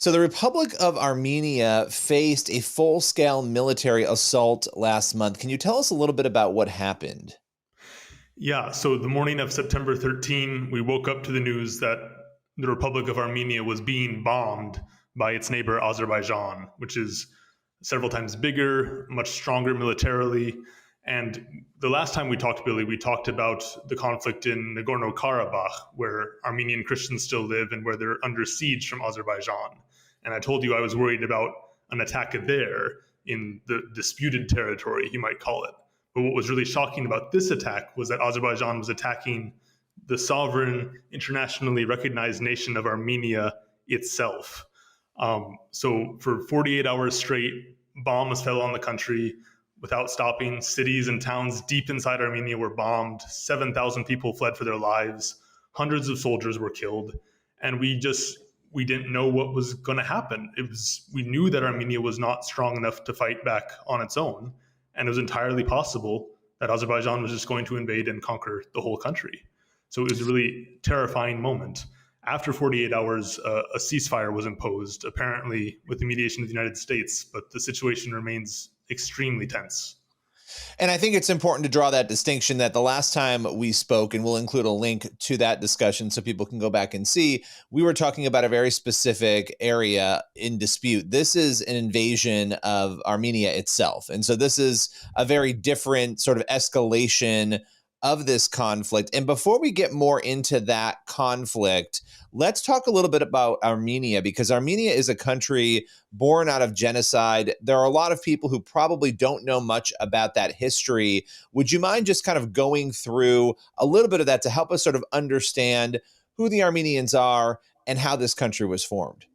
So the Republic of Armenia faced a full-scale military assault last month. Can you tell us a little bit about what happened? Yeah, so the morning of September 13, we woke up to the news that the Republic of Armenia was being bombed by its neighbor Azerbaijan, which is several times bigger, much stronger militarily. And the last time we talked, Billy, we talked about the conflict in Nagorno Karabakh, where Armenian Christians still live and where they're under siege from Azerbaijan. And I told you I was worried about an attack there in the disputed territory, you might call it. But what was really shocking about this attack was that Azerbaijan was attacking the sovereign, internationally recognized nation of Armenia itself. So for 48 hours straight, bombs fell on the country without stopping. Cities and towns deep inside Armenia were bombed. 7,000 people fled for their lives. Hundreds of soldiers were killed. And we didn't know what was going to happen. We knew that Armenia was not strong enough to fight back on its own. And it was entirely possible that Azerbaijan was just going to invade and conquer the whole country. So it was a really terrifying moment. After 48 hours, a ceasefire was imposed, apparently with the mediation of the United States, but the situation remains extremely tense. And I think it's important to draw that distinction that the last time we spoke, and we'll include a link to that discussion so people can go back and see, we were talking about a very specific area in dispute. This is an invasion of Armenia itself. And so this is a very different sort of escalation of this conflict. And before we get more into that conflict, let's talk a little bit about Armenia, because Armenia is a country born out of genocide. There are a lot of people who probably don't know much about that history. Would you mind just kind of going through a little bit of that to help us sort of understand who the Armenians are and how this country was formed?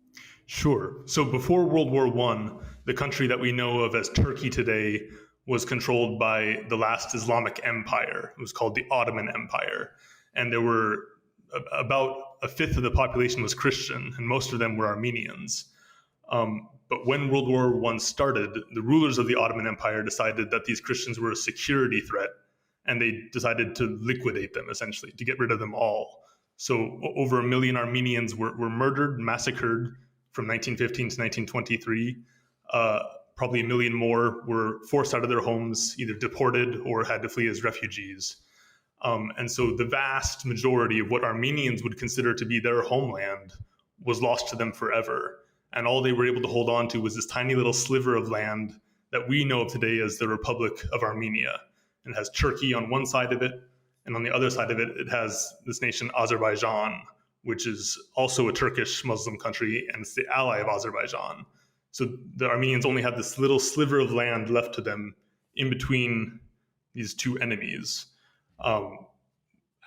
Sure. So before World War I, the country that we know of as Turkey today was controlled by the last Islamic empire. It was called the Ottoman Empire. And there were about a fifth of the population was Christian, and most of them were Armenians. But when World War I started, the rulers of the Ottoman Empire decided that these Christians were a security threat, and they decided to liquidate them, essentially, to get rid of them all. So over 1 million Armenians were murdered, massacred from 1915 to 1923. Probably 1 million more were forced out of their homes, either deported or had to flee as refugees. And so the vast majority of what Armenians would consider to be their homeland was lost to them forever. And all they were able to hold on to was this tiny little sliver of land that we know of today as the Republic of Armenia. And it has Turkey on one side of it, and on the other side of it, it has this nation Azerbaijan, which is also a Turkish Muslim country, and it's the ally of Azerbaijan. So the Armenians only have this little sliver of land left to them in between these two enemies.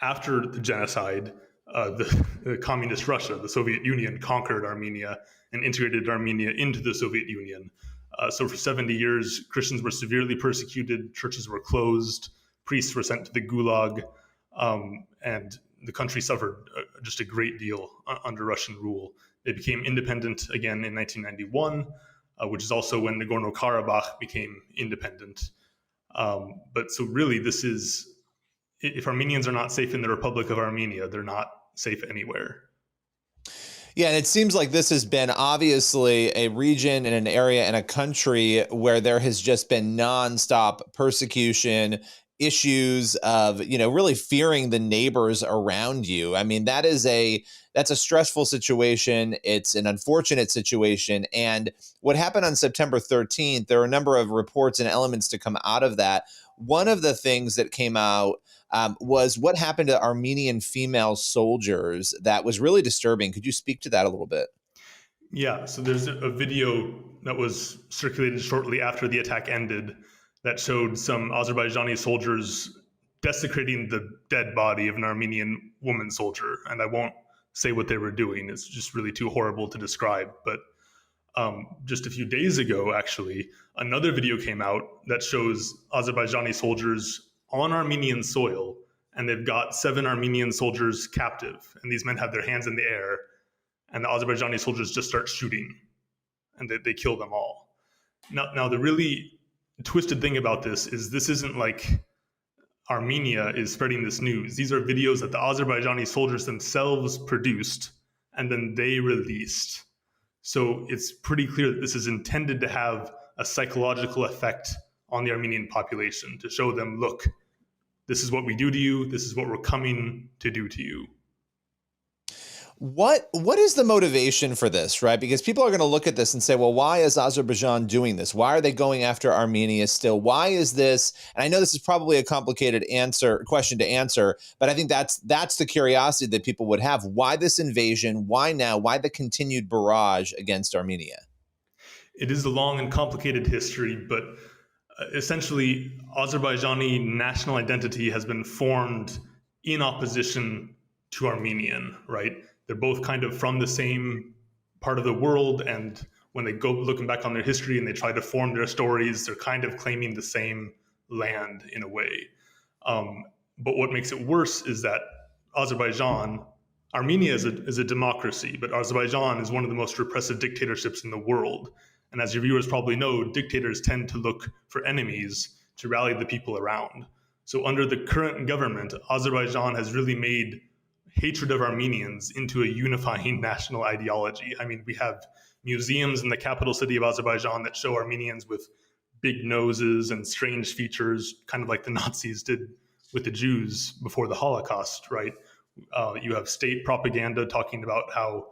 After the genocide, the communist Russia, the Soviet Union, conquered Armenia and integrated Armenia into the Soviet Union. So for 70 years, Christians were severely persecuted, churches were closed, priests were sent to the Gulag, and the country suffered just a great deal under Russian rule. They became independent again in 1991, which is also when Nagorno Karabakh became independent. But so really, if Armenians are not safe in the Republic of Armenia, they're not safe anywhere. Yeah, and it seems like this has been obviously a region and an area and a country where there has just been nonstop persecution, issues of, really fearing the neighbors around you. I mean, that's a stressful situation. It's an unfortunate situation. And what happened on September 13th, there are a number of reports and elements to come out of that. One of the things that came out was what happened to Armenian female soldiers that was really disturbing. Could you speak to that a little bit? Yeah, so there's a video that was circulated shortly after the attack ended that showed some Azerbaijani soldiers desecrating the dead body of an Armenian woman soldier. And I won't say what they were doing. It's just really too horrible to describe. But just a few days ago, actually, another video came out that shows Azerbaijani soldiers on Armenian soil, and they've got 7 Armenian soldiers captive. And these men have their hands in the air, and the Azerbaijani soldiers just start shooting, and they kill them all. Now, the really twisted thing about this isn't like Armenia is spreading this news. These are videos that the Azerbaijani soldiers themselves produced and then they released. So it's pretty clear that this is intended to have a psychological effect on the Armenian population, to show them, look, this is what we do to you, this is what we're coming to do to you. What is the motivation for this, right? Because people are going to look at this and say, well, why is Azerbaijan doing this? Why are they going after Armenia still? Why is this? And I know this is probably a complicated question to answer, but I think that's the curiosity that people would have. Why this invasion? Why now? Why the continued barrage against Armenia? It is a long and complicated history, but essentially, Azerbaijani national identity has been formed in opposition to Armenian, right? They're both kind of from the same part of the world, and when they go looking back on their history and they try to form their stories, they're kind of claiming the same land in a way. But what makes it worse is that Armenia is a democracy, but Azerbaijan is one of the most repressive dictatorships in the world. And as your viewers probably know, dictators tend to look for enemies to rally the people around. So under the current government, Azerbaijan has really made hatred of Armenians into a unifying national ideology. I mean, we have museums in the capital city of Azerbaijan that show Armenians with big noses and strange features, kind of like the Nazis did with the Jews before the Holocaust, right? You have state propaganda talking about how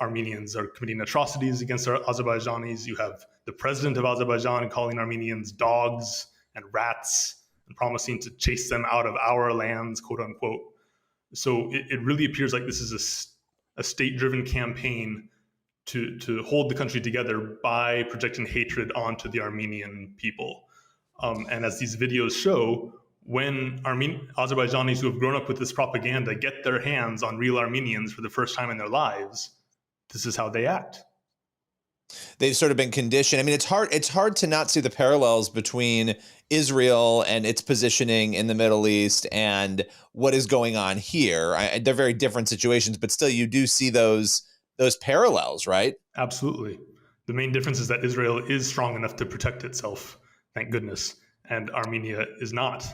Armenians are committing atrocities against Azerbaijanis. You have the president of Azerbaijan calling Armenians dogs and rats and promising to chase them out of our lands, quote unquote. So it really appears like this is a state-driven campaign to hold the country together by projecting hatred onto the Armenian people. And as these videos show, when Azerbaijanis who have grown up with this propaganda get their hands on real Armenians for the first time in their lives, this is how they act. They've sort of been conditioned. I mean, it's hard to not see the parallels between Israel and its positioning in the Middle East and what is going on here. They're very different situations, but still you do see those parallels, right? Absolutely. The main difference is that Israel is strong enough to protect itself, thank goodness, and Armenia is not.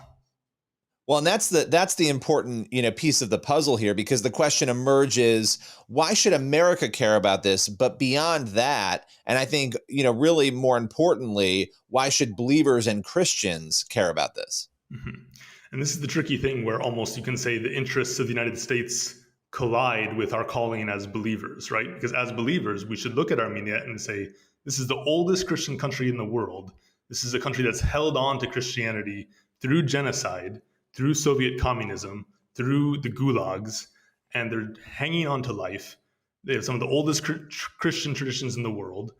Well, and that's the important, piece of the puzzle here, because the question emerges, why should America care about this? But beyond that, and I think, really more importantly, why should believers and Christians care about this? Mm-hmm. And this is the tricky thing where almost you can say the interests of the United States collide with our calling as believers, right? Because as believers, we should look at Armenia and say, this is the oldest Christian country in the world. This is a country that's held on to Christianity through genocide, through Soviet communism, through the gulags, and they're hanging on to life. They have some of the oldest Christian traditions in the world,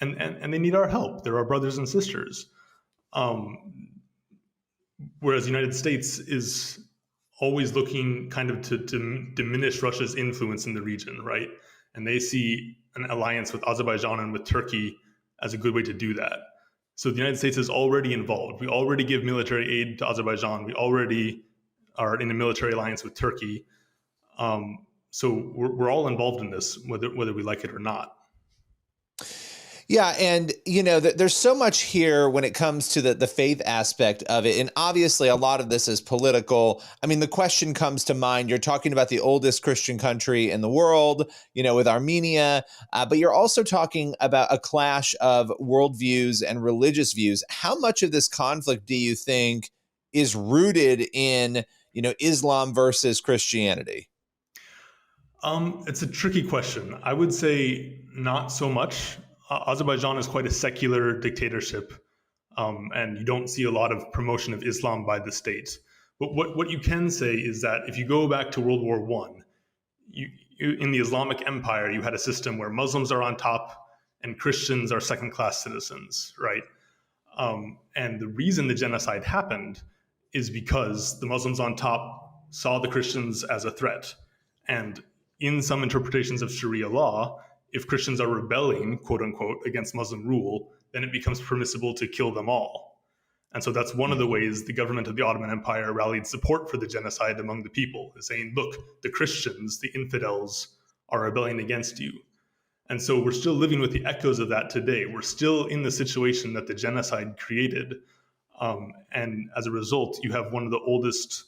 and they need our help. They're our brothers and sisters. Whereas the United States is always looking kind of to diminish Russia's influence in the region, right? And they see an alliance with Azerbaijan and with Turkey as a good way to do that. So the United States is already involved. We already give military aid to Azerbaijan. We already are in a military alliance with Turkey. So we're all involved in this, whether we like it or not. Yeah, and there's so much here when it comes to the faith aspect of it, and obviously a lot of this is political. I mean, the question comes to mind. You're talking about the oldest Christian country in the world, with Armenia, but you're also talking about a clash of worldviews and religious views. How much of this conflict do you think is rooted in Islam versus Christianity? It's a tricky question. I would say not so much. Azerbaijan is quite a secular dictatorship, and you don't see a lot of promotion of Islam by the state. But what you can say is that if you go back to World War I, in the Islamic Empire, you had a system where Muslims are on top and Christians are second-class citizens, right? And the reason the genocide happened is because the Muslims on top saw the Christians as a threat. And in some interpretations of Sharia law, if Christians are rebelling, quote unquote, against Muslim rule, then it becomes permissible to kill them all. And so that's one of the ways the government of the Ottoman Empire rallied support for the genocide among the people, is saying, look, the Christians, the infidels, are rebelling against you. And so we're still living with the echoes of that today. We're still in the situation that the genocide created. And as a result, you have one of the oldest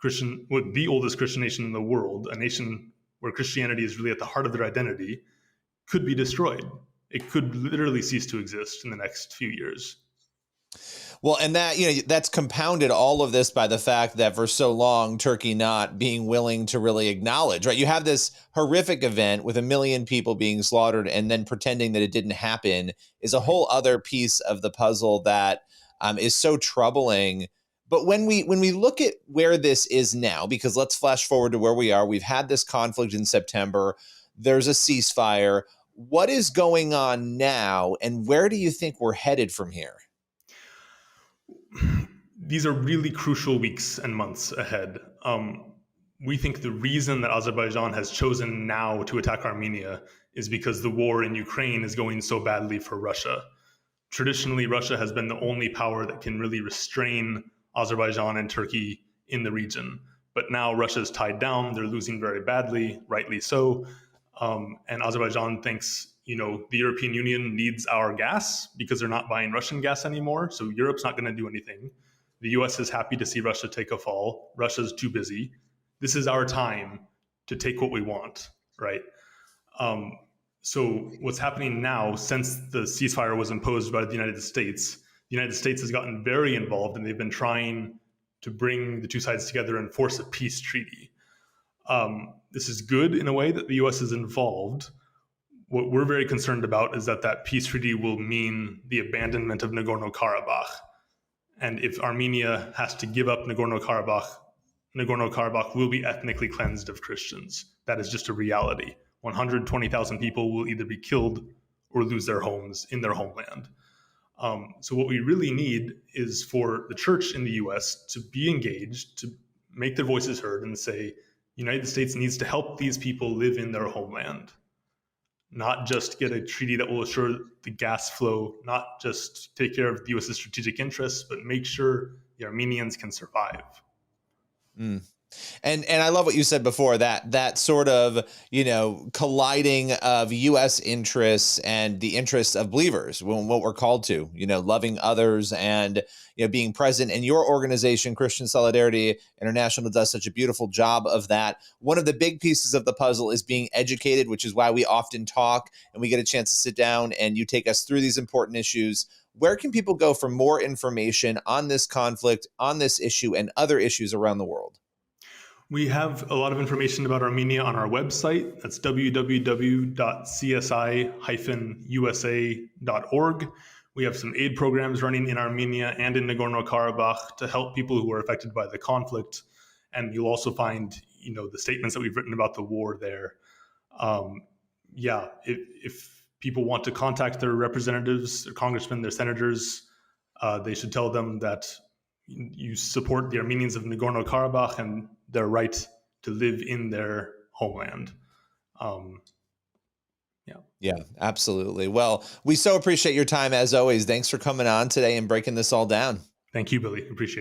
the oldest Christian nation in the world, a nation where Christianity is really at the heart of their identity, could be destroyed. It could literally cease to exist in the next few years. Well, and that, that's compounded all of this by the fact that for so long, Turkey not being willing to really acknowledge, right? You have this horrific event with 1 million people being slaughtered, and then pretending that it didn't happen is a whole other piece of the puzzle that is so troubling. But when we look at where this is now, because let's flash forward to where we are, we've had this conflict in September. There's a ceasefire. What is going on now, and where do you think we're headed from here? These are really crucial weeks and months ahead. We think the reason that Azerbaijan has chosen now to attack Armenia is because the war in Ukraine is going so badly for Russia. Traditionally, Russia has been the only power that can really restrain Azerbaijan and Turkey in the region. But now Russia's tied down, they're losing very badly, rightly so. And Azerbaijan thinks, the European Union needs our gas because they're not buying Russian gas anymore. So Europe's not going to do anything. The US is happy to see Russia take a fall. Russia's too busy. This is our time to take what we want, right? So what's happening now, since the ceasefire was imposed by the United States has gotten very involved, and they've been trying to bring the two sides together and force a peace treaty. This is good in a way that the US is involved. What we're very concerned about is that peace treaty will mean the abandonment of Nagorno-Karabakh. And if Armenia has to give up Nagorno-Karabakh will be ethnically cleansed of Christians. That is just a reality. 120,000 people will either be killed or lose their homes in their homeland. So what we really need is for the church in the US to be engaged, to make their voices heard and say, the United States needs to help these people live in their homeland. Not just get a treaty that will assure the gas flow, not just take care of the US's strategic interests, but make sure the Armenians can survive. Mm. And I love what you said before, that sort of, colliding of U.S. interests and the interests of believers, what we're called to, loving others and, being present. And your organization, Christian Solidarity International, does such a beautiful job of that. One of the big pieces of the puzzle is being educated, which is why we often talk and we get a chance to sit down and you take us through these important issues. Where can people go for more information on this conflict, on this issue, and other issues around the world? We have a lot of information about Armenia on our website. That's www.csi-usa.org. We have some aid programs running in Armenia and in Nagorno-Karabakh to help people who are affected by the conflict. And you'll also find, the statements that we've written about the war there. If people want to contact their representatives, their congressmen, their senators, they should tell them that you support the Armenians of Nagorno-Karabakh and their right to live in their homeland. Yeah, absolutely. Well, we so appreciate your time as always. Thanks for coming on today and breaking this all down. Thank you, Billy. Appreciate it.